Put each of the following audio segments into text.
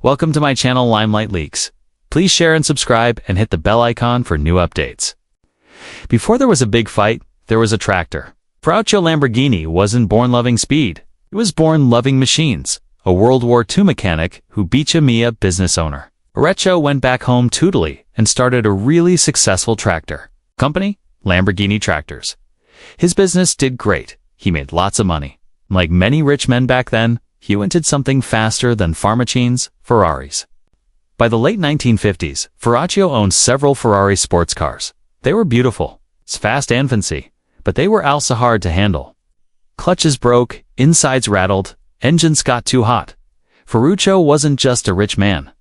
Welcome to my channel Limelight Leaks. Please share and subscribe and hit the bell icon for new updates. Before there was a big fight, there was a tractor. Ferrari Lamborghini wasn't born loving speed. It was born loving machines. A World War II mechanic who beat a Mia business owner. Orecho went back home to Italy and started a really successful tractor company, Lamborghini Tractors. His business did great. He made lots of money. Like many rich men back then, he wanted something faster than machines, Ferraris. By the late 1950s, Ferrari owned several Ferrari sports cars. They were beautiful, fast and fancy, but they were also hard to handle. Clutches broke, insides rattled, engines got too hot. Ferruccio wasn't just a rich man.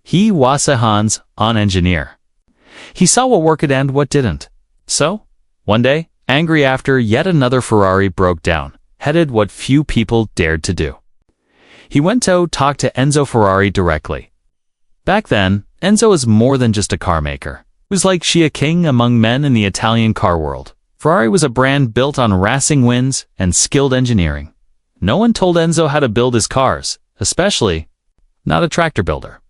He was a hands-on engineer. He saw what worked and what didn't. So, one day, angry after yet another Ferrari broke down, headed what few people dared to do. He went to talk to Enzo Ferrari directly. Back then, Enzo was more than just a car maker. He was like a king among men in the Italian car world. Ferrari was a brand built on racing wins and skilled engineering. No one told Enzo how to build his cars, especially not a tractor builder.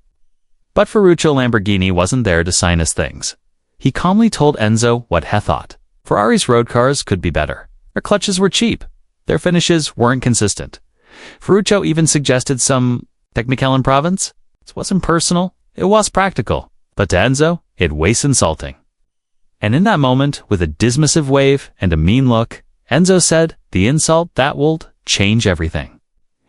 But Ferruccio Lamborghini wasn't there to sign his things. He calmly told Enzo what he thought. Ferrari's road cars could be better. Their clutches were cheap. Their finishes weren't consistent. Ferruccio even suggested some technical improvements. It wasn't personal, it was practical. But to Enzo, it was insulting. And in that moment, with a dismissive wave and a mean look, Enzo said, the insult that will change everything.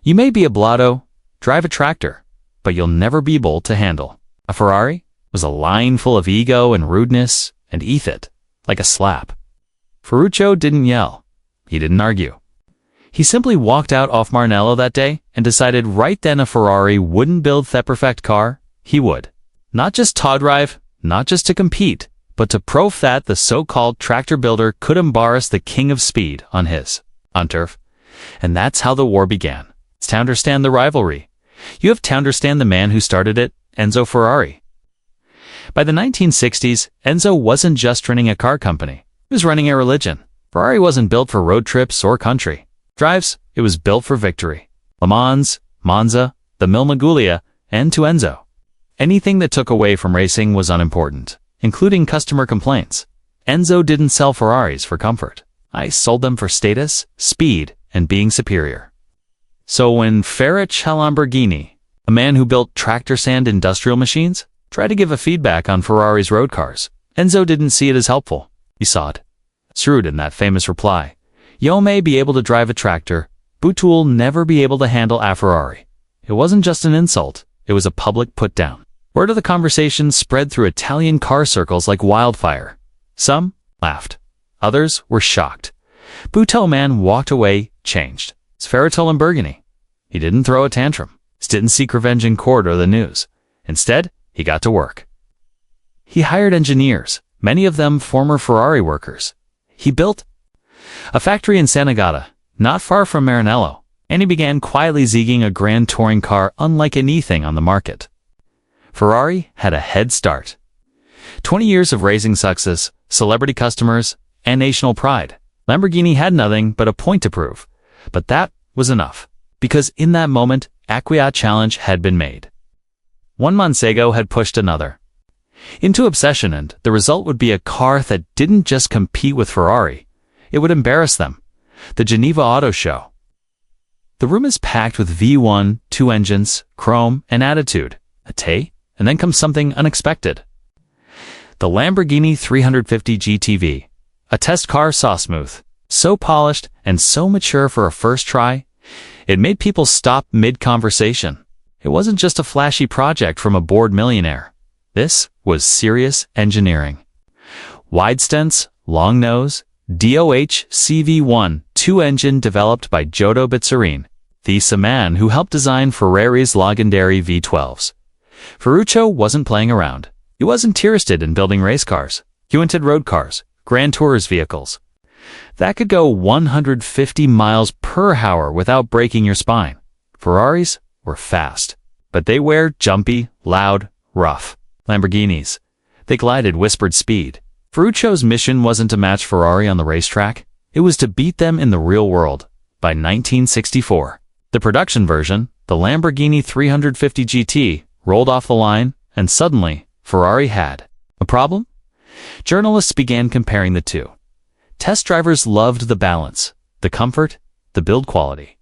You may be a blotto, drive a tractor, but you'll never be able to handle. A Ferrari was a line full of ego and rudeness, and eat it, like a slap. Ferruccio didn't yell. He didn't argue. He simply walked out of Murciélago that day and decided right then a Ferrari wouldn't build the perfect car, he would. Not just to drive, not just to compete, but to prove that the so-called tractor builder could embarrass the king of speed on his turf. And that's how the war began. It's to understand the rivalry. You have to understand the man who started it, Enzo Ferrari. By the 1960s, Enzo wasn't just running a car company. He was running a religion. Ferrari wasn't built for road trips or country drives, it was built for victory. Le Mans, Monza, the Mille Miglia, and to Enzo. Anything that took away from racing was unimportant, including customer complaints. Enzo didn't sell Ferraris for comfort. I sold them for status, speed, and being superior. So when Ferrari Lamborghini, a man who built tractor sand industrial machines, tried to give a feedback on Ferrari's road cars, Enzo didn't see it as helpful. He saw it. Shrewd in that famous reply. You may be able to drive a tractor, but you'll never be able to handle a Ferrari. It wasn't just an insult, it was a public put-down. Word of the conversation spread through Italian car circles like wildfire. Some laughed. Others were shocked. Buto man walked away, changed. It's Ferrari Lamborghini. He didn't throw a tantrum. He didn't seek revenge in court or the news. Instead, he got to work. He hired engineers, many of them former Ferrari workers. He built a factory in Sant'Agata, not far from Maranello, and he began quietly zigging a grand touring car unlike anything on the market. Ferrari had a head start. 20 years of racing success, celebrity customers, and national pride. Lamborghini had nothing but a point to prove. But that was enough, because in that moment, Acquia challenge had been made. One Murciélago had pushed another into obsession, and the result would be a car that didn't just compete with Ferrari, it would embarrass them. The Geneva Auto Show. The room is packed with V1, 2 engines, chrome, and attitude. And then comes something unexpected. The Lamborghini 350 GTV. A test car so smooth, so polished, and so mature for a first try, it made people stop mid-conversation. It wasn't just a flashy project from a bored millionaire. This was serious engineering. Wide stents, long nose, DOH CV1, 2-engine developed by Giotto Bizzarin, the man who helped design Ferrari's legendary V12s. Ferruccio wasn't playing around. He wasn't interested in building race cars. He wanted road cars, Grand Tours vehicles that could go 150 miles per hour without breaking your spine. Ferraris were fast, but they were jumpy, loud, rough. Lamborghinis, they glided whispered speed. Ferruccio's mission wasn't to match Ferrari on the racetrack, it was to beat them in the real world. By 1964, the production version, The Lamborghini 350 GT rolled off the line, and suddenly, Ferrari had a problem? Journalists began comparing the two. Test drivers loved the balance, the comfort, the build quality.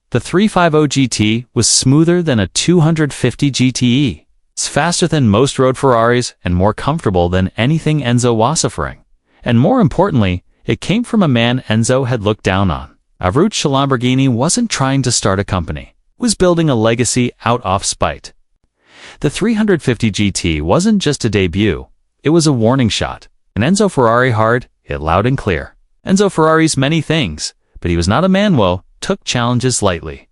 The 350 GT was smoother than a 250 GTE. It's faster than most road Ferraris and more comfortable than anything Enzo was offering. And more importantly, it came from a man Enzo had looked down on. Aventador Lamborghini wasn't trying to start a company. It was building a legacy out of spite. The 350 GT wasn't just a debut. It was a warning shot. And Enzo Ferrari hard hit loud and clear. Enzo Ferrari's many things, but he was not a man who took challenges lightly.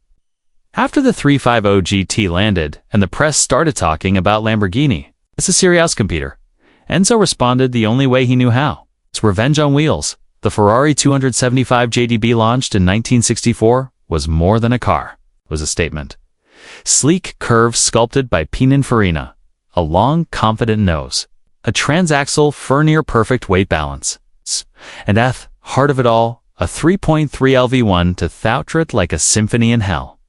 After the 350 GT landed and the press started talking about Lamborghini as a serious competitor, Enzo responded the only way he knew how. It's revenge on wheels. The Ferrari 275 JDB launched in 1964 was more than a car, was a statement. Sleek curves sculpted by Pininfarina, a long, confident nose, a transaxle near-perfect weight balance, and at heart of it all, a 3.3 LV1 to thought like a symphony in hell.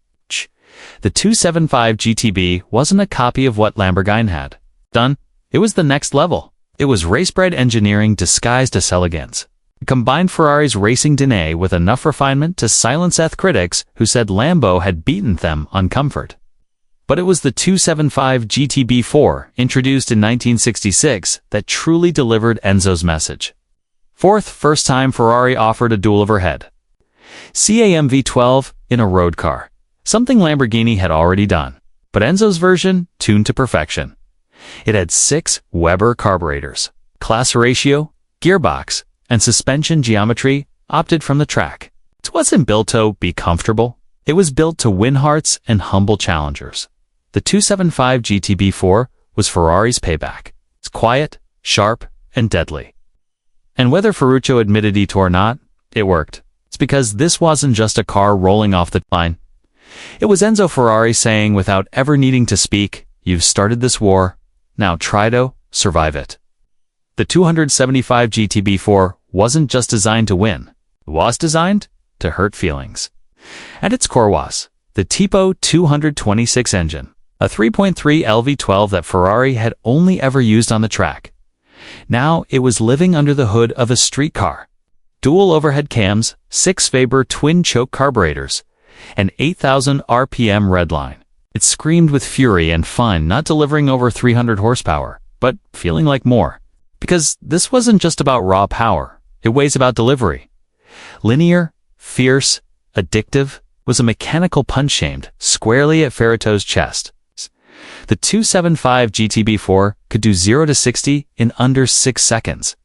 The 275 GTB wasn't a copy of what Lamborghini had done. It was the next level. It was race-bred engineering disguised as elegance. It combined Ferrari's racing DNA with enough refinement to silence critics who said Lambo had beaten them on comfort. But it was the 275 GTB4, introduced in 1966, that truly delivered Enzo's message. First time Ferrari offered a dual overhead CAM V12 in a road car, something Lamborghini had already done, but Enzo's version tuned to perfection. It had 6 Weber carburetors, class ratio, gearbox, and suspension geometry opted from the track. It wasn't built to be comfortable. It was built to win hearts and humble challengers. The 275 GTB4 was Ferrari's payback. It's quiet, sharp, and deadly. And whether Ferruccio admitted it or not, it worked. It's because this wasn't just a car rolling off the line. It was Enzo Ferrari saying without ever needing to speak, "You've started this war, now try to survive it." The 275 GTB4 wasn't just designed to win. It was designed to hurt feelings. At its core was the Tipo 226 engine, a 3.3 LV12 that Ferrari had only ever used on the track. Now it was living under the hood of a street car. Dual overhead cams, 6 Weber twin-choke carburetors, and 8,000 RPM redline. It screamed with fury and fun, not delivering over 300 horsepower, but feeling like more. Because this wasn't just about raw power, it was about delivery. Linear, fierce, addictive, was a mechanical punch aimed squarely at Ferruccio's chest. The 275 GTB4 could do 0 to 60 in under 6 seconds.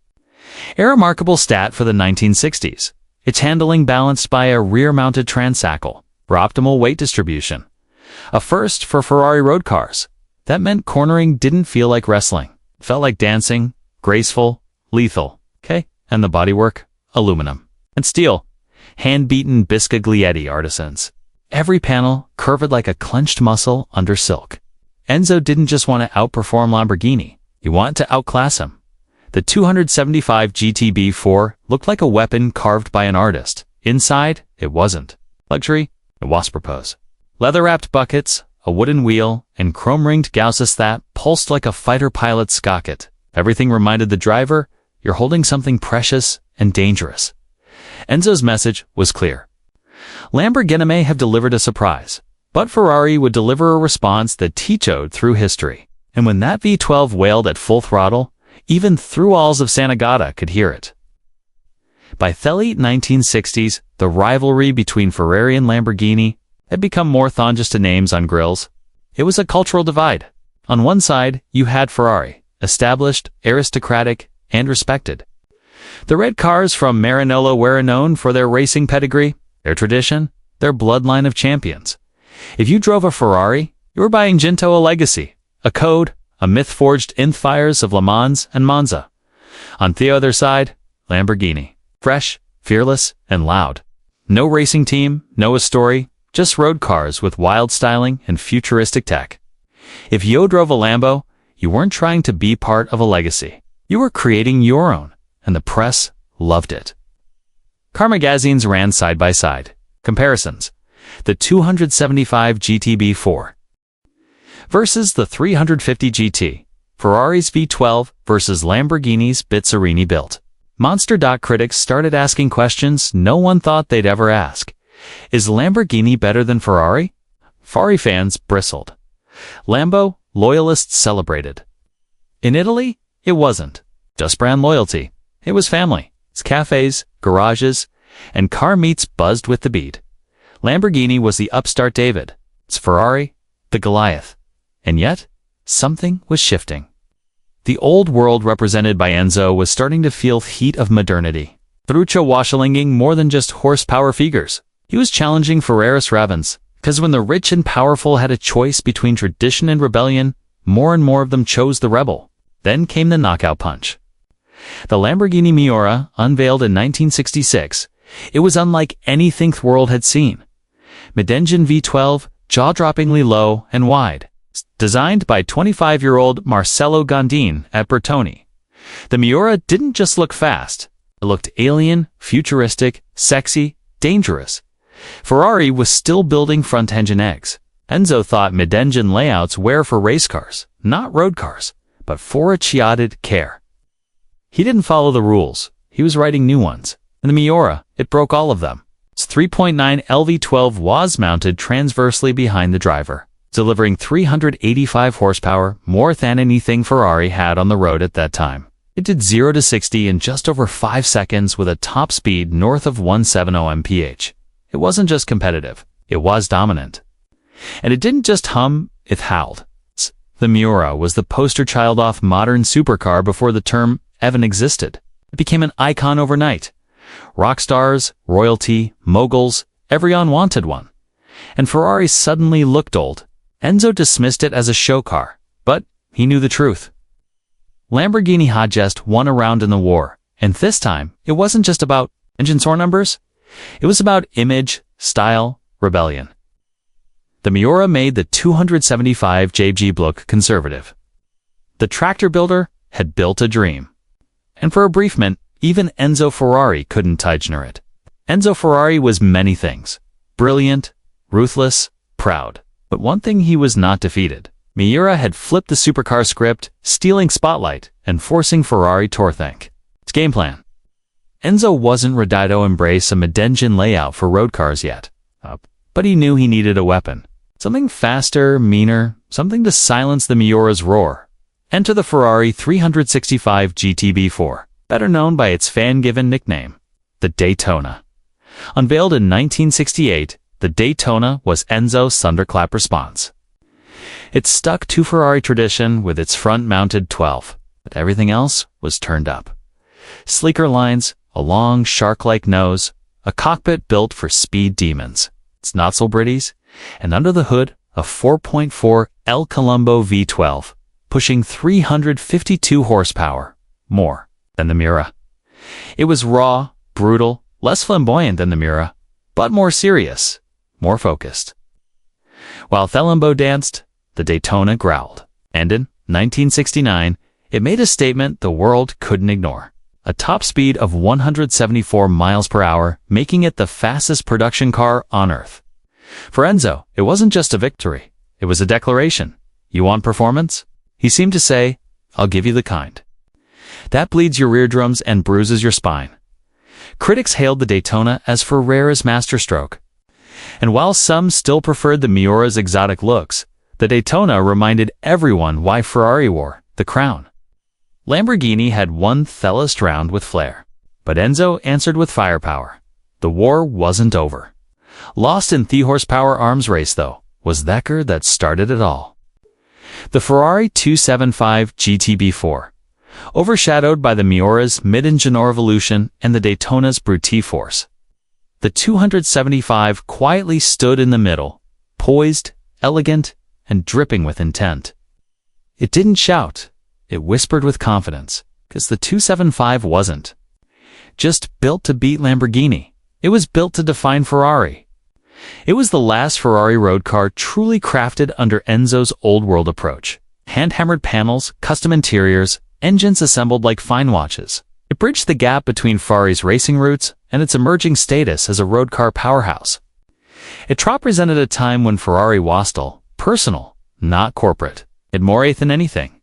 A remarkable stat for the 1960s. Its handling balanced by a rear-mounted transaxle for optimal weight distribution. A first for Ferrari road cars. That meant cornering didn't feel like wrestling. It felt like dancing, graceful, lethal. Okay? And the bodywork? Aluminum. And steel. Hand-beaten Biscaglietti artisans. Every panel curved like a clenched muscle under silk. Enzo didn't just want to outperform Lamborghini. He wanted to outclass him. The 275 GTB4 looked like a weapon carved by an artist. Inside, it wasn't. Luxury? It was purpose. Leather-wrapped buckets, a wooden wheel, and chrome-ringed gauzes that pulsed like a fighter pilot's cockpit. Everything reminded the driver, you're holding something precious and dangerous. Enzo's message was clear. Lamborghini may have delivered a surprise, but Ferrari would deliver a response that teetoed through history. And when that V12 wailed at full throttle, even through walls of Sant'Agata could hear it. By the late 1960s, the rivalry between Ferrari and Lamborghini had become more than just names on grills. It was a cultural divide. On one side, you had Ferrari, established, aristocratic, and respected. The red cars from Maranello were known for their racing pedigree, their tradition, their bloodline of champions. If you drove a Ferrari, you were buying into a legacy, a code, a myth forged in the fires of Le Mans and Monza. On the other side, Lamborghini. Fresh, fearless, and loud. No racing team, no story, just road cars with wild styling and futuristic tech. If you drove a Lambo, you weren't trying to be part of a legacy. You were creating your own, and the press loved it. Car magazines ran side by side. Comparisons. the 275 GTB4 versus the 350 GT, Ferrari's V12 versus Lamborghini's Bizzarrini built. Monster. Critics started asking questions no one thought they'd ever ask. Is Lamborghini better than Ferrari? Ferrari fans bristled. Lambo loyalists celebrated. In Italy, it wasn't just brand loyalty. It was family. Its cafes, garages, and car meets buzzed with the beat. Lamborghini was the upstart David. Its Ferrari, the Goliath. And yet, something was shifting. The old world represented by Enzo was starting to feel the heat of modernity. Ferruccio was challenging more than just horsepower figures. He was challenging Ferraris Ravens, because when the rich and powerful had a choice between tradition and rebellion, more and more of them chose the rebel. Then came the knockout punch. The Lamborghini Miura, unveiled in 1966, it was unlike anything the world had seen. Mid-engine V12, jaw-droppingly low and wide. Designed by 25-year-old Marcello Gondin at Bertoni. The Miura didn't just look fast. It looked alien, futuristic, sexy, dangerous. Ferrari was still building front-engine eggs. Enzo thought mid-engine layouts were for race cars, not road cars, but for a chiated care. He didn't follow the rules. He was writing new ones. In the Miura, it broke all of them. Its 3.9 LV12 was mounted transversely behind the driver, delivering 385 horsepower, more than anything Ferrari had on the road at that time. It did 0 to 60 in just over 5 seconds with a top speed north of 170 mph. It wasn't just competitive, it was dominant. And it didn't just hum, it howled. The Miura was the poster child of modern supercar before the term even existed. It became an icon overnight. Rock stars, royalty, moguls, everyone wanted one. And Ferrari suddenly looked old. Enzo dismissed it as a show car, but he knew the truth. Lamborghini had just won a round in the war, and this time, it wasn't just about engine door numbers. It was about image, style, rebellion. The Miura made the 275 JG look conservative. The tractor builder had built a dream. And for a brief minute, even Enzo Ferrari couldn't ignore it. Enzo Ferrari was many things. Brilliant, ruthless, proud. But one thing he was not defeated. Miura had flipped the supercar script, stealing spotlight, and forcing Ferrari to think. Its game plan. Enzo wasn't ready to embrace a mid-engine layout for road cars yet. But he knew he needed a weapon. Something faster, meaner, something to silence the Miura's roar. Enter the Ferrari 365 GTB4, better known by its fan-given nickname, the Daytona. Unveiled in 1968, the Daytona was Enzo's thunderclap response. It stuck to Ferrari tradition with its front-mounted 12, but everything else was turned up. Sleeker lines, a long shark-like nose, a cockpit built for speed demons. It's not so pretties, and under the hood, a 4.4 El Colombo V12, pushing 352 horsepower, more than the Miura. It was raw, brutal, less flamboyant than the Miura, but more serious, more focused. While the Lambo danced, the Daytona growled. And in 1969, it made a statement the world couldn't ignore. A top speed of 174 miles per hour, making it the fastest production car on Earth. For Enzo, it wasn't just a victory. It was a declaration. You want performance? He seemed to say, I'll give you the kind that bleeds your eardrums and bruises your spine. Critics hailed the Daytona as Ferrari's masterstroke. And while some still preferred the Miura's exotic looks, the Daytona reminded everyone why Ferrari wore the crown. Lamborghini had won the last round with flair, but Enzo answered with firepower. The war wasn't over. Lost in the horsepower arms race, though, was the car that started it all. The Ferrari 275 GTB4, overshadowed by the Miura's mid-engine revolution and the Daytona's brute force. The 275 quietly stood in the middle, poised, elegant, and dripping with intent. It didn't shout, it whispered with confidence, because the 275 wasn't just built to beat Lamborghini. It was built to define Ferrari. It was the last Ferrari road car truly crafted under Enzo's old-world approach. Hand-hammered panels, custom interiors, engines assembled like fine watches. It bridged the gap between Ferrari's racing roots and its emerging status as a road car powerhouse. It represented a time when Ferrari was still personal, not corporate. It more than anything.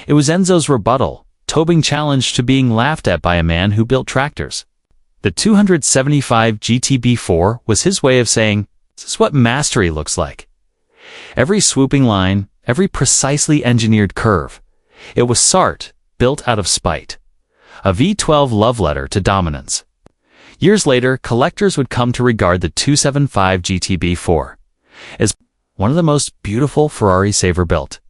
It was Enzo's rebuttal, Tobing challenge to being laughed at by a man who built tractors. The 275 GTB4 was his way of saying, this is what mastery looks like. Every swooping line, every precisely engineered curve. It was Sart, built out of spite. A V12 love letter to dominance. Years later, collectors would come to regard the 275 GTB4 as one of the most beautiful Ferraris ever built.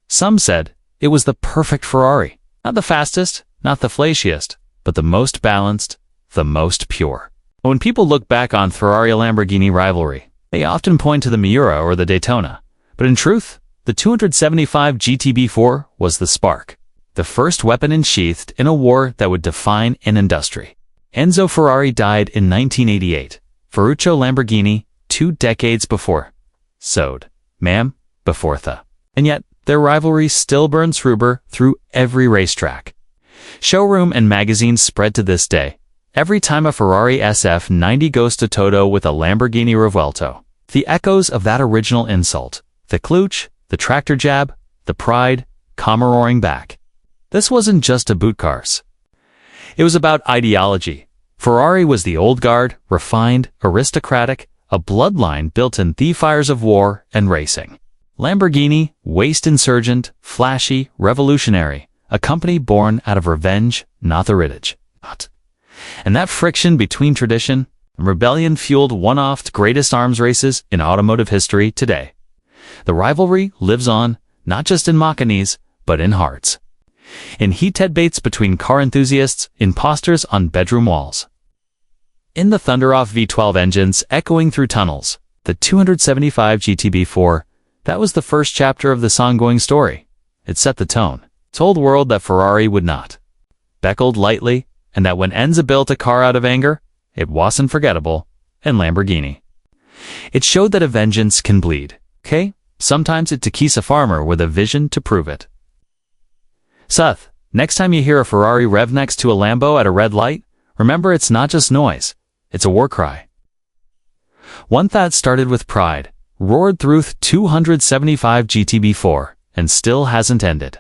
Some said it was the perfect Ferrari. Not the fastest, not the flashiest, but the most balanced, the most pure. When people look back on Ferrari Lamborghini rivalry, they often point to the Miura or the Daytona. But in truth, the 275 GTB4 was the spark. The first weapon ensheathed in a war that would define an industry. Enzo Ferrari died in 1988. Ferruccio Lamborghini, 2 decades before. Sowed. Ma'am, before the. And yet, their rivalry still burns rubber through every racetrack. Showroom and magazines spread to this day. Every time a Ferrari SF90 goes to Toto with a Lamborghini Reventón, the echoes of that original insult, the klooch, the tractor jab, the pride, come roaring back. This wasn't just a boot cars. It was about ideology. Ferrari was the old guard, refined, aristocratic, a bloodline built in the fires of war and racing. Lamborghini, waste insurgent, flashy, revolutionary, a company born out of revenge, not the heritage. And that friction between tradition and rebellion fueled one-off the greatest arms races in automotive history today. The rivalry lives on, not just in machines, but in hearts. In heated debates between car enthusiasts, imposters on bedroom walls. In the thunder-off V12 engines echoing through tunnels, the 275 GTB4, that was the first chapter of this ongoing story. It set the tone, told the world that Ferrari would not beckled lightly, and that when Enzo built a car out of anger, it wasn't forgettable, and Lamborghini. It showed that a vengeance can bleed, okay? Sometimes it to kiss a farmer with a vision to prove it. Seth, next time you hear a Ferrari rev next to a Lambo at a red light, remember it's not just noise, it's a war cry. One that started with pride, roared through 275 GTB4, and still hasn't ended.